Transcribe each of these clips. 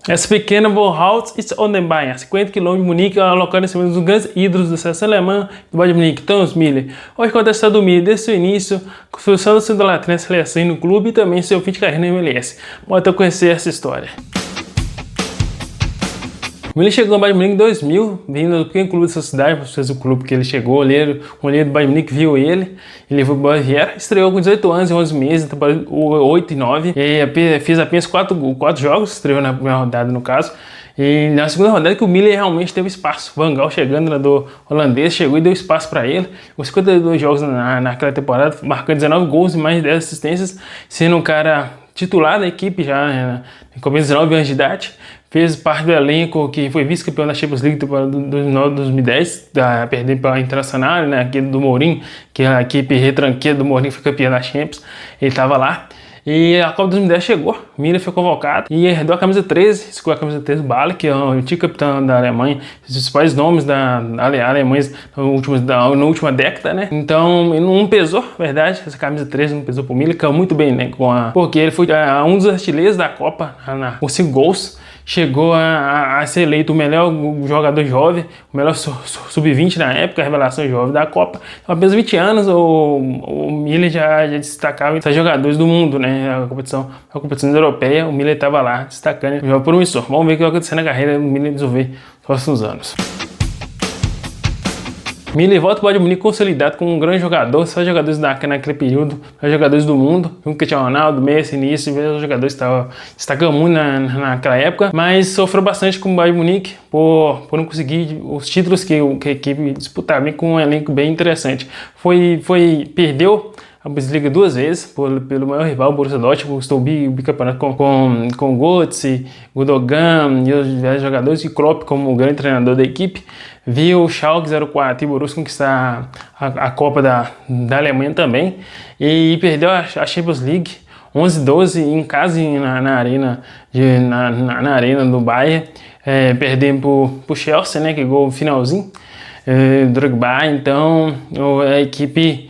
Essa pequena Wohnhaus ist on den Bayern, 50 km de Munique, alocada em cima dos grandes ídolos da seleção alemã do Bayern de Munique, Thomas Müller. Hoje conta a história do Müller desde o início, construção da sua idolatria na seleção e no clube e também seu fim de carreira na MLS. Bom, então conhecer essa história. O Müller chegou no Bayern de Munique em 2000, vindo do pequeno clube da sua cidade, fez o clube que ele chegou, o olheiro do Bayern de Munique viu ele levou para o Baviera, estreou com 18 anos e 11 meses, 8 e 9, e fez apenas 4 jogos, estreou na primeira rodada no caso, e na segunda rodada que o Müller realmente teve espaço. Van Gaal chegando do holandês, chegou e deu espaço para ele, com 52 jogos naquela temporada, marcando 19 gols e mais de 10 assistências, sendo um cara titular da equipe já com 19 anos de idade. Fez parte do elenco que foi vice-campeão da Champions League do 2010, perdendo para a Internacional, né, aquele do Mourinho, que a equipe retranqueira do Mourinho foi campeã da Champions, ele estava lá. E a Copa de 2010 chegou, Müller foi convocado e herdou a camisa 13, escolheu a camisa 13 do Bala, que é o antigo capitão da Alemanha, os principais nomes da Alemanha na última década, né? Então, não pesou, verdade, essa camisa 13 não pesou pro Müller, caiu muito bem, né? Porque ele foi um dos artilheiros da Copa, com 5 gols. Chegou a ser eleito o melhor jogador jovem, o melhor sub-20 na época, a revelação jovem da Copa. Então, apenas 20 anos, o Müller já destacava entre os jogadores do mundo, né? A competição europeia, o Müller estava lá destacando, jogador promissor. Vamos ver o que vai acontecer na carreira do Müller resolver nos próximos anos. Müller volta para o Bayern de Munique consolidado como um grande jogador, só jogadores naquele período, jogadores do mundo, o Cristiano Ronaldo, Messi, Início, os jogadores estavam destacando muito naquela época, mas sofreu bastante com o Bayern de Munique por não conseguir os títulos que a equipe disputava com um elenco bem interessante. Perdeu a Bundesliga 2 vezes pelo maior rival, o Borussia Dortmund, conquistou o bicampeonato com Götze, Gundogan e os jogadores, e Klopp como o grande treinador da equipe. Viu o Schalke 04 e o Borussia conquistar a Copa da Alemanha também, e perdeu a Champions League 11-12 em casa na arena do Bayern, perdendo pro Chelsea, né, que gol no finalzinho, Drogba. Então a equipe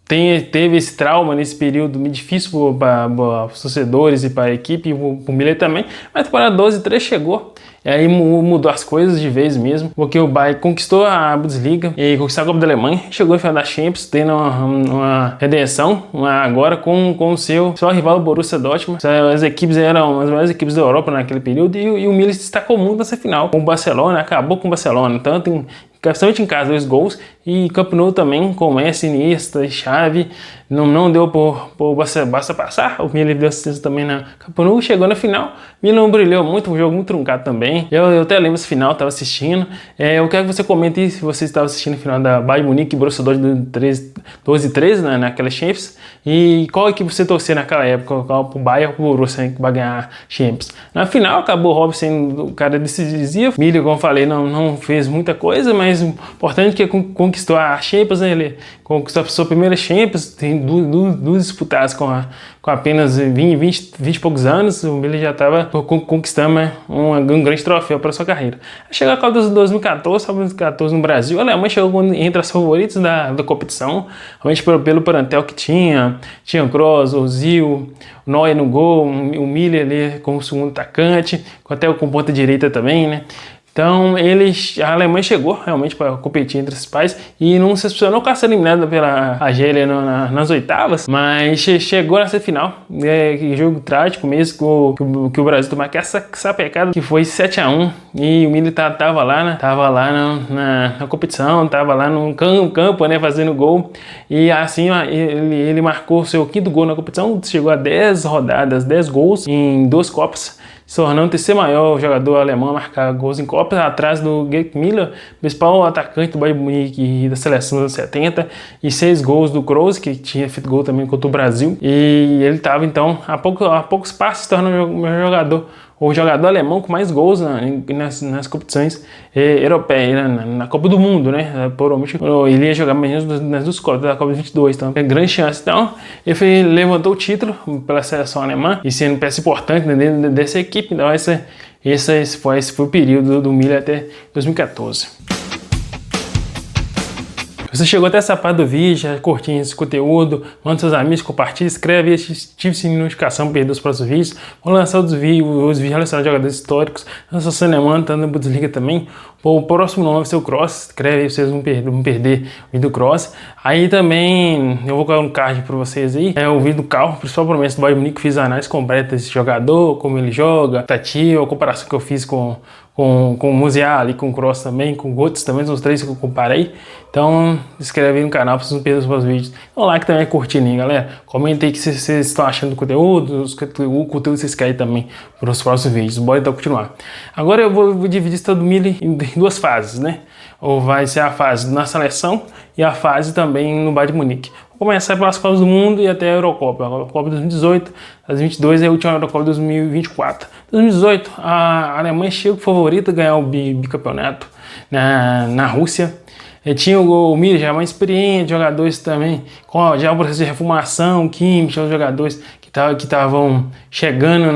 teve esse trauma nesse período muito difícil para os torcedores e para a equipe, e para o Müller também, mas a temporada 12-13 chegou. E aí mudou as coisas de vez mesmo, porque o Bayern conquistou a Bundesliga e conquistou a Copa da Alemanha, chegou no final da Champions, tendo uma redenção agora com o seu rival, o Borussia Dortmund. As equipes eram as maiores equipes da Europa naquele período, e o Müller se destacou muito nessa final. Com o Barcelona, acabou com o Barcelona, tanto principalmente em casa, 2 gols, e Camp Nou também, com Messi, Iniesta e Xavi, não deu por Barça passar. O Müller deu assistência também na Camp Nou, chegou na final, o Müller não brilhou muito, um jogo muito truncado também. Eu até lembro esse final, estava assistindo. Eu quero que você comente aí se você estava assistindo o final da Bayern Munique e Borussia Dortmund 12-13, né, naquela Champions, e qual equipe você torcia naquela época, pro Bayern ou pro Borussia, que vai ganhar Champions. Na final acabou o Robben sendo o cara decisivo. Müller, como eu falei, não fez muita coisa, mas o importante é que conquistou a Champions, né? Ele conquistou a sua primeira Champions, tem duas disputadas com apenas 20 e poucos anos. O Müller já estava conquistando, né, um grande troféu para sua carreira. Chegou a Copa de 2014 no Brasil. A Alemanha chegou entre as favoritas da competição, realmente pelo plantel que tinha o Kroos, o Ozil, o Neuer no gol, o Müller ali como segundo atacante, até com ponta direita também, né? Então a Alemanha chegou realmente para competir entre os pais e não se decepcionou com ser eliminada pela Argélia nas oitavas, mas chegou nessa final, jogo trágico mesmo, que o Brasil tomou essa sapecada, que foi 7-1, e o Müller tava lá na competição, tava lá no campo, né, fazendo gol, e assim ele marcou seu 5º gol na competição, chegou a 10 rodadas, 10 gols em 2 Copas, se tornando o terceiro maior jogador alemão a marcar gols em Copas, atrás do Gerd Müller, principal atacante do Bayern Munique e da seleção dos anos 70, e 6 gols do Kroos, que tinha feito gol também contra o Brasil, e ele estava então a poucos passos se tornando o jogador alemão com mais gols nas competições europeias, na Copa do Mundo, né? Provavelmente ele ia jogar mais nas 2 Copas, da Copa de 22, então é grande chance. Então ele levantou o título pela seleção alemã e sendo peça importante dentro dessa equipe. Então esse foi o período do Müller até 2014. Se você chegou até essa parte do vídeo, já curtiu esse conteúdo, manda seus amigos, compartilha, inscreve e ative o sininho de notificação para perder os próximos vídeos. Vou lançar os vídeos relacionados a jogadores históricos. Essa semana tá na Bundesliga também. O próximo nome vai ser o Cross. Escreve aí, vocês vão perder o vídeo do Cross. Aí também eu vou colocar um card para vocês aí. É o vídeo do Carro, principal promessa do Bayern Munique. Fiz a análise completa desse jogador, como ele joga, tativa, a comparação que eu fiz com o Musiala e com o Cross também, com o Götze também, são os três que eu comparei. Então, se inscreve aí no canal para vocês não perderem os meus vídeos. Dá um like também, curtindo aí, galera. Comenta aí o que vocês estão achando do conteúdo, o conteúdo que vocês querem também para os próximos vídeos. Bora então continuar. Agora eu vou dividir esse todo milho em duas fases, né? Ou vai ser a fase na seleção e a fase também no Bayern de Munique. Vou começar pelas Copas do Mundo e até a Eurocopa. A Eurocopa 2018, 2022 é a última Eurocopa 2024. 2018, a Alemanha chega favorita a ganhar o bicampeonato na Rússia. Tinha o Miller já mais experiente, jogadores também, com já o processo de reformação, Kimmich, os jogadores que estavam chegando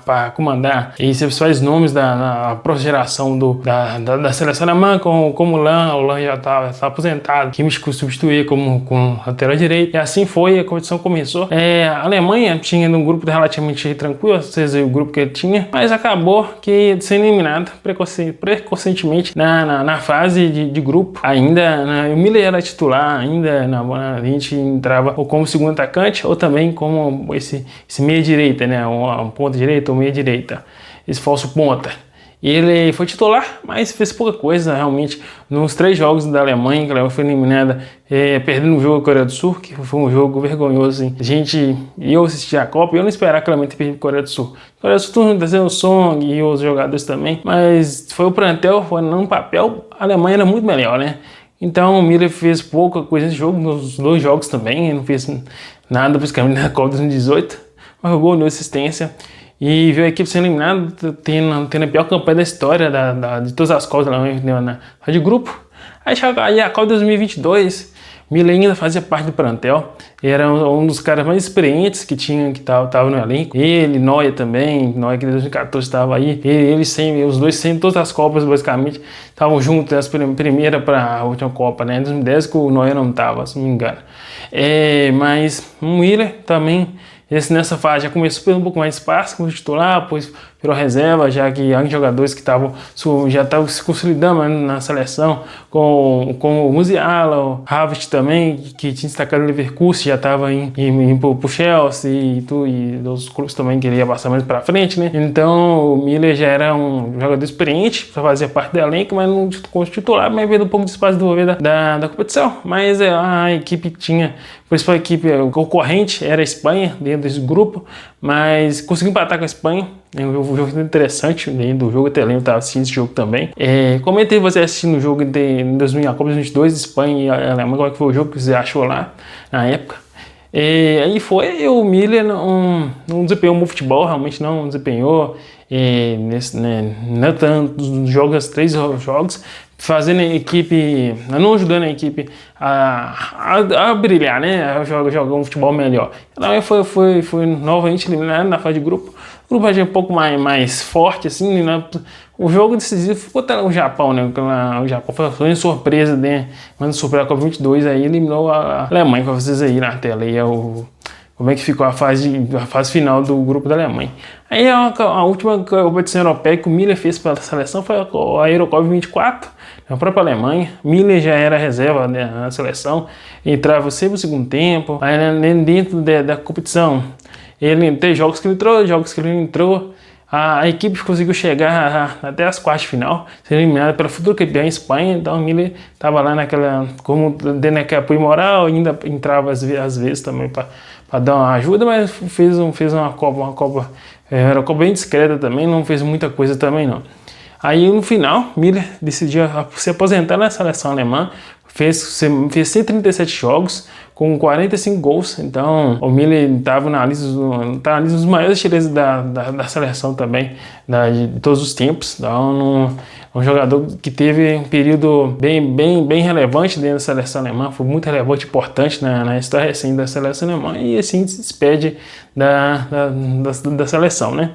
para comandar. E você faz nomes da próxima geração da seleção alemã, como o Lan já está aposentado, Kimmich substituía como lateral direito. E assim foi, a competição começou. A Alemanha tinha um grupo relativamente tranquilo, vocês viram o grupo que ele tinha, mas acabou que sendo eliminado precocemente na fase de grupo. Ainda o Miller era titular, ainda a gente entrava ou como segundo atacante ou também como esse meia-direita, né? Uma ponta direita ou meia-direita, esse falso ponta. Ele foi titular, mas fez pouca coisa realmente nos 3 jogos da Alemanha, que a Alemanha foi eliminada, perdendo o jogo da Coreia do Sul, que foi um jogo vergonhoso. Hein? Eu assisti a Copa e eu não esperava que a Alemanha tenha perdido a Coreia do Sul. A Coreia do Sul trazendo o Song e os jogadores também, mas foi o plantel, foi no papel, a Alemanha era muito melhor, né? Então o Miller fez pouca coisa nesse jogo, nos 2 jogos também, ele não fez nada basicamente na Copa 2018, mas jogou, deu assistência e viu a equipe sendo eliminada, tendo a pior campanha da história de todas as Copas na fase de grupo. Aí a Copa 2022, Miller ainda fazia parte do plantel, era um dos caras mais experientes que estava no elenco. Ele, Neuer também, Neuer que em 2014 estava aí, os dois sem todas as Copas basicamente estavam juntos, as primeira para a última Copa, né? Em 2010 que o Neuer não estava, se não me engano. Mas o Miller também, nessa fase já começou a ter um pouco mais de espaço como titular, depois virou reserva, já que alguns jogadores que já estavam se consolidando na seleção, com o Musiala, o Havertz também, que tinha destacado no Leverkusen, já estava indo pro Chelsea e os clubes também queriam passar mais para frente, né? Então o Miller já era um jogador experiente para fazer parte do elenco, mas não como titular, mas veio um pouco de espaço desenvolver da competição. Mas a equipe tinha, a principal equipe concorrente era a Espanha, dentro desse grupo, mas conseguiu empatar com a Espanha. Um jogo interessante, dentro do jogo, até lembro, estava assistindo esse jogo também. Comentei você assistindo o jogo em 2000, a Copa 2022, Espanha e Alemanha, como é que foi o jogo que você achou lá na época. Aí o Miller não desempenhou um futebol, realmente não desempenhou, não tanto nos jogos, 3 jogos, fazendo a equipe, não ajudando a equipe a brilhar, né? A jogar um futebol melhor. Ela foi novamente eliminada na fase de grupo. O grupo é um pouco mais forte, assim, né? O jogo decisivo ficou até o Japão, né? O Japão foi uma surpresa, né? Mas surpresa a Copa 22 aí eliminou a Alemanha, para vocês aí na tela. Aí como é que ficou a fase final do grupo da Alemanha. Aí a última competição europeia que o Miller fez pela seleção foi a Eurocopa 24, na própria Alemanha. Miller já era reserva, né, na seleção, entrava sempre no segundo tempo. Aí dentro da competição, ele tem jogos que ele entrou, jogos que ele não entrou. A equipe conseguiu chegar até as quartas de final, sendo eliminada pela futura campeã Espanha. Então o Miller estava lá dando aquele apoio moral, ainda entrava às vezes também para dar uma ajuda, mas fez uma Copa era uma Copa bem discreta também, não fez muita coisa também não. Aí no final, Miller decidiu se aposentar na seleção alemã, fez 137 jogos com 45 gols. Então o Miller estava na lista dos maiores artilheiros da seleção também, de todos os tempos. Então um jogador que teve um período bem relevante dentro da seleção alemã, foi muito relevante, importante na história recente da seleção alemã, e assim se despede da seleção, né?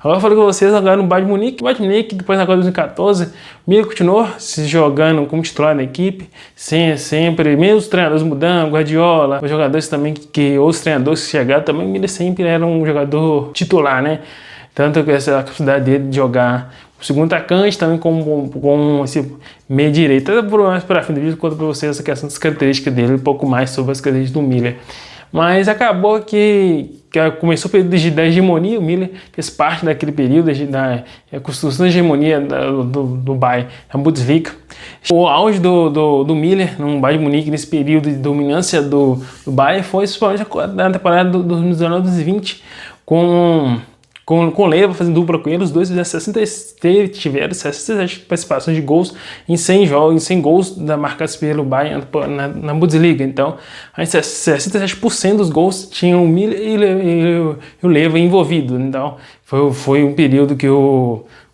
Agora eu falei com vocês agora no Bayern de Munique. O Bayern de Munique, depois na Copa 2014, o Miller continuou se jogando como titular da equipe, sempre, mesmo os treinadores mudando, Guardiola, os jogadores também, outros treinadores que chegaram também, o Miller sempre era um jogador titular, né? Tanto que essa capacidade dele de jogar o segundo atacante, também com esse meio direito. Até mais para frente do vídeo, eu conto para vocês essa questão das características dele, um pouco mais sobre as características do Miller. Mas acabou que começou o período da hegemonia. O Miller fez parte daquele período da construção da hegemonia do Bayern na Bundesliga. O auge do Miller no Bayern de Munique, nesse período de dominância do Bayern, foi principalmente na temporada de 2019-2020, com o Leva fazendo dupla com ele. Os dois tiveram 67 participações de gols em 100 jogos, em 100 gols marcados pelo Bayern na Bundesliga. Então, 67% dos gols tinham o Miller e o Leva envolvido. Então, foi um período que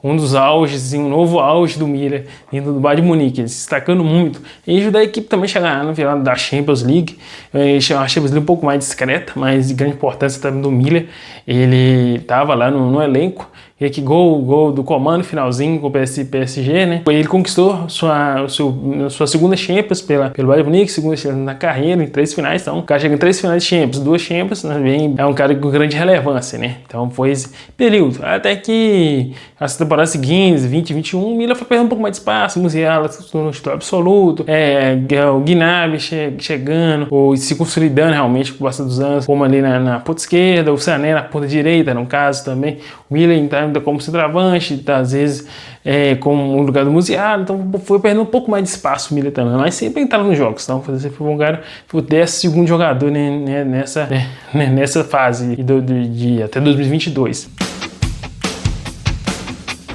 um dos auges, um novo auge do Miller dentro do Bayern de Munique, se destacando muito. E ajudou a equipe também a chegar no final da Champions League. A Champions League um pouco mais discreta, mas de grande importância também do Miller. Ele estava lá no elenco. E aqui gol do comando, finalzinho com o PSG, né? Ele conquistou sua segunda Champions pelo Bayern de Munique, segunda Champions na carreira, em 3 finais. Então, o cara chega em 3 finais de Champions, 2 Champions, também é um cara com grande relevância, né? Então, foi esse período. Até que as temporadas seguintes, 20 e 21, o Miller foi perdendo um pouco mais de espaço, o Musiala no titular absoluto, o Gnabry chegando, ou se consolidando realmente com o passar dos anos, como ali na ponta esquerda, o Sané na ponta direita, no caso também. O Miller então, como centroavante, às vezes como no lugar do Musiala, então foi perdendo um pouco mais de espaço o Miller também, mas sempre entrava nos jogos, então foi um cara, foi o 12º jogador, né, nessa fase de até 2022.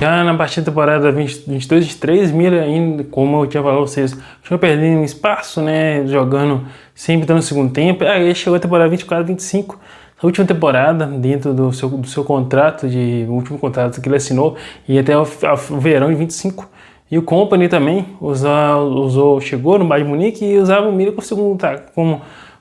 Já na partida da temporada 22-23, Miller ainda, como eu tinha falado pra vocês, tinha perdendo espaço, né, jogando sempre no segundo tempo. Aí chegou a temporada 24-25, a última temporada, dentro do seu contrato, o último contrato que ele assinou, e até o verão de 25. E o Kompany também chegou no Bayern de Munique e usava o Miller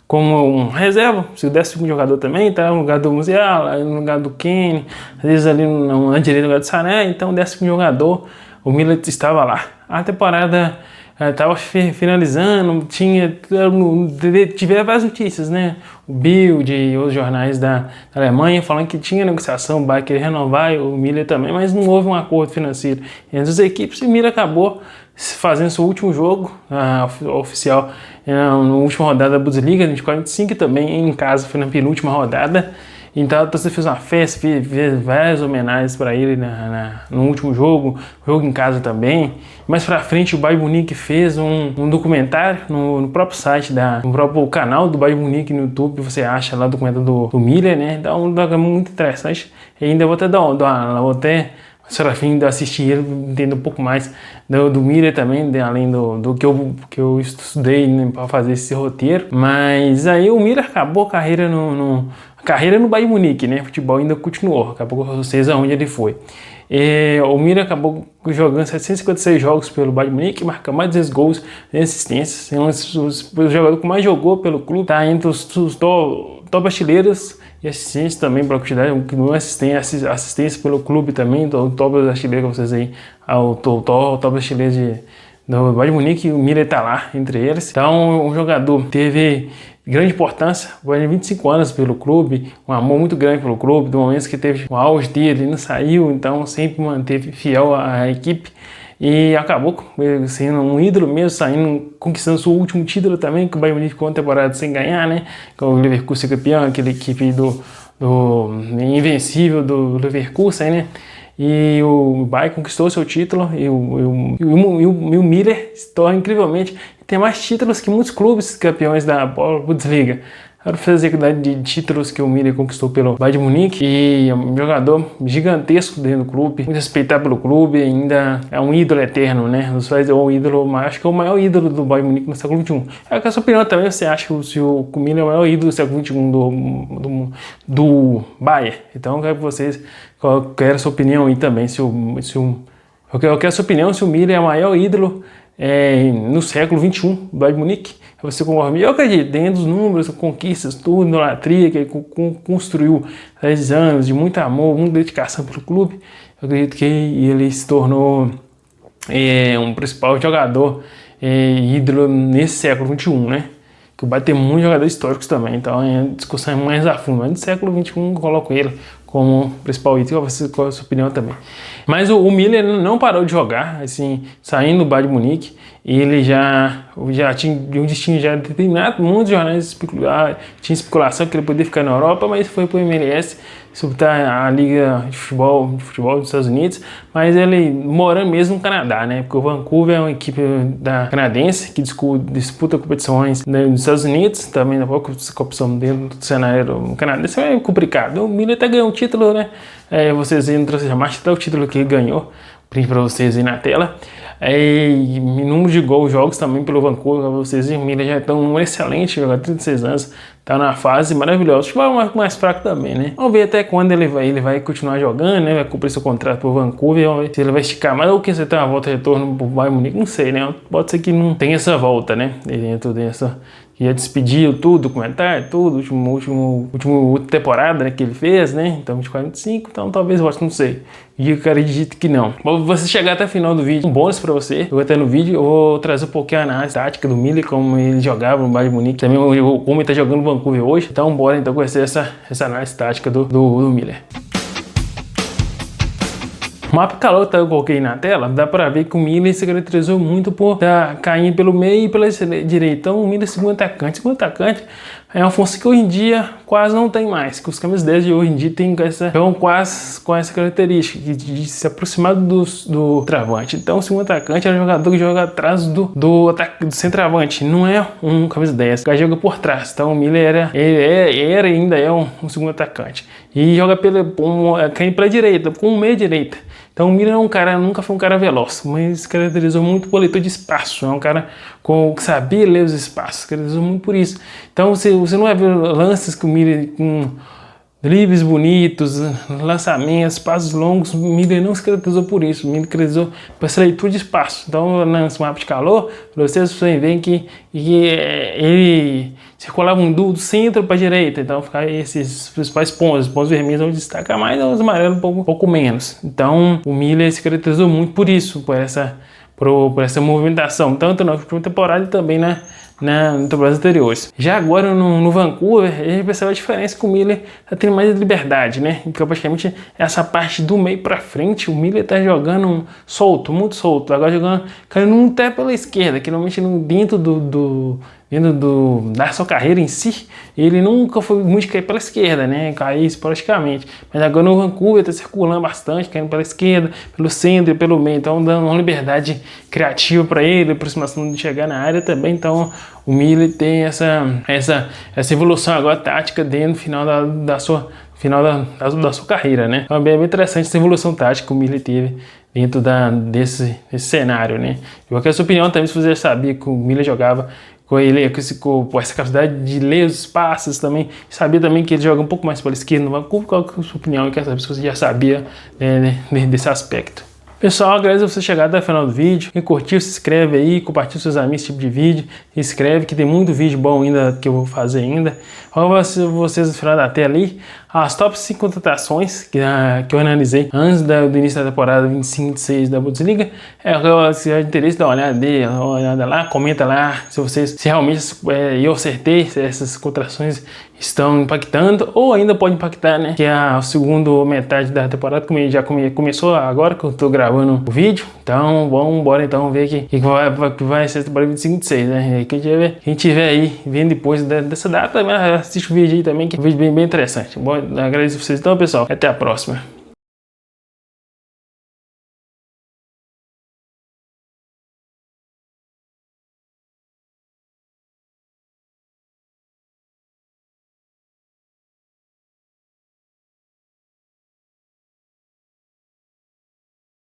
como um reserva, o 12º jogador também, tá no lugar do Musiala, no lugar do Kane, às vezes ali na direita no lugar do Sané. Então o 10º jogador, o Miller estava lá. A temporada estava finalizando, tiveram várias notícias, né? O Bild e os jornais da Alemanha falando que tinha negociação, o Bayern queria renovar, e o Miller também, mas não houve um acordo financeiro entre as equipes, e o Miller acabou fazendo seu último jogo oficial na última rodada da Bundesliga, 24-25, e também em casa, foi na penúltima rodada. Então você fez uma festa, fez várias homenagens para ele no último jogo em casa também. Mais pra frente o Bayern Munique fez um documentário no próprio site, no próprio canal do Bayern Munique no YouTube, você acha lá o documentário do Miller, né? Então um documentário muito interessante. E ainda vou até Serafim de assistir ele, entender um pouco mais do Miller também, além do que eu estudei, né, para fazer esse roteiro. Mas aí o Miller acabou a carreira no Bayern Munique, né? O futebol ainda continuou, acabou com vocês aonde ele foi. O Miller acabou jogando 756 jogos pelo Bayern Munique, marca mais de 10 gols e assistências. O jogador que mais jogou pelo clube, está entre os top artilheiros e assistência também pela quantidade, que não assistência pelo clube também, o top dos artilheiros que vocês aí, o top artilheiros do Bayern Munique, o Miller está lá entre eles. Então, um jogador teve grande importância, foi 25 anos pelo clube, um amor muito grande pelo clube, do momento que teve o auge dele, ele não saiu, então sempre manteve fiel à equipe. E acabou sendo um ídolo mesmo, conquistando seu último título também, que o Bayern Munique ficou uma temporada sem ganhar, né? Com o Leverkusen campeão, aquela equipe do invencível do Leverkusen, né? E o Bayern conquistou seu título e o Miller se torna incrivelmente, tem mais títulos que muitos clubes campeões da Bundesliga. Quero fazer a quantidade de títulos que o Miller conquistou pelo Bayern de Munique, e é um jogador gigantesco dentro do clube, muito respeitado pelo clube, ainda é um ídolo eterno, né? É um ídolo, acho que é o maior ídolo do Bayern de Munique no século XXI. É a sua opinião também, você acha que o Miller é o maior ídolo do século XXI do Bayern? Então eu quero que vocês, quero a sua opinião aí também, eu quero a sua opinião se o Miller é o maior ídolo no século XXI, o Bayern de Munique. Você concorda? Eu acredito, dentro dos números, conquistas, tudo, idolatria que ele construiu 10 anos de muito amor, muita dedicação pelo clube. Eu acredito que ele se tornou um principal jogador ídolo nesse século XXI, né? Que o Bayern tem muitos jogadores históricos também, então a discussão é mais a fundo. Mas no século XXI eu coloco ele como principal ídolo. Qual a sua opinião também? Mas o Müller não parou de jogar, assim, saindo do Bayern de Munique, ele já tinha um destino já determinado. Muitos jornais tinha especulação que ele poderia ficar na Europa, mas foi para o MLS, disputar a Liga de Futebol dos Estados Unidos, mas ele morando mesmo no Canadá, né? Porque o Vancouver é uma equipe canadense que disputa competições nos Estados Unidos, também na pouco competição dentro do cenário canadense é complicado. O Müller até ganhou um título, né? Vocês aí não trouxeram mais até o título que ele ganhou, print para vocês aí na tela. Em número de jogos também pelo Vancouver, vocês e o Müller já estão um excelente jogador, 36 anos, tá na fase maravilhosa. Tipo, é mais fraco também, né? Vamos ver até quando ele vai continuar jogando, né? Vai cumprir seu contrato pro Vancouver, vamos ver se ele vai esticar mais ou que você tem uma volta de retorno pro Bayern Munique, não sei, né? Pode ser que não tenha essa volta, né? Dentro dessa... Já despediu tudo, documentário, tudo, última temporada, né, que ele fez, né? Então, de 45, então talvez volte, não sei. E eu acredito que não. Bom, você chegar até o final do vídeo, um bônus pra você. Eu vou até no vídeo, eu vou trazer um pouquinho a análise tática do Müller, como ele jogava no Bayern de Munique, também como ele tá jogando no Vancouver hoje. Então, bora então conhecer essa análise tática do Müller. O mapa calor que eu coloquei na tela, dá para ver que o Müller se caracterizou muito por estar caindo pelo meio e pela direita. Então o Müller é segundo atacante. Segundo atacante é uma função que hoje em dia quase não tem mais, que os camisas 10 de hoje em dia tem quase com essa característica de se aproximar do travante. Então o segundo atacante é um jogador que joga atrás do centroavante, não é um camisa 10, que joga por trás. Então o Müller era ainda é um segundo atacante e joga caindo pela direita, com meia direita. Então o Müller nunca foi um cara veloz, mas se caracterizou muito por leitura de espaço. É um cara que sabia ler os espaços, se caracterizou muito por isso. Então você não vai ver lances com o Müller com dribles bonitos, lançamentos, passos longos. O Müller não se caracterizou por isso. O Müller caracterizou por essa leitura de espaço. Então no mapa de calor, vocês veem que ele circulava do centro para a direita, então ficava esses principais pontos. Os pontos vermelhos vão destacar mais, os amarelos um pouco menos. Então o Müller se caracterizou muito por isso, por essa movimentação, tanto na última temporada e também na temporadas anteriores. Já agora no Vancouver, a gente percebe a diferença que o Müller está tendo mais liberdade, né? Porque praticamente essa parte do meio para frente, o Müller está jogando solto, muito solto. Agora jogando, caindo um até pela esquerda, que normalmente dentro da sua carreira em si, ele nunca foi muito cair pela esquerda, né? Cair esporadicamente. Mas agora no Vancouver está circulando bastante, caindo pela esquerda, pelo centro e pelo meio. Então dando uma liberdade criativa para ele, aproximação de chegar na área também. Então o Müller tem essa evolução agora tática dentro do final da sua carreira, né? Então é bem interessante essa evolução tática que o Müller teve dentro desse cenário, né? Eu quero a sua opinião também, se você sabia que o Müller jogava com essa capacidade de ler os passos também, sabia também que ele joga um pouco mais pela esquerda no Vancouver. Qual é a sua opinião? Eu quero saber se você já sabia desse aspecto. Pessoal, agradeço você chegar até o final do vídeo. Quem curtiu, se inscreve aí, compartilha com seus amigos esse tipo de vídeo. Se inscreve que tem muito vídeo bom ainda que eu vou fazer ainda. Olha vocês no final da tela ali as top 5 contratações que eu analisei antes do início da temporada 25-26 da Bundesliga. Se tiver interesse, dá uma olhada lá, comenta lá se realmente eu acertei, se essas contratações estão impactando ou ainda pode impactar, né? Que é a segunda metade da temporada, como já começou agora que eu tô gravando o vídeo. Então vamos embora então ver que vai ser a temporada 25-26, né? Quem tiver aí vendo depois dessa data, assiste o vídeo aí também, que é um vídeo bem interessante. Bom, agradeço a vocês então, pessoal. Até a próxima.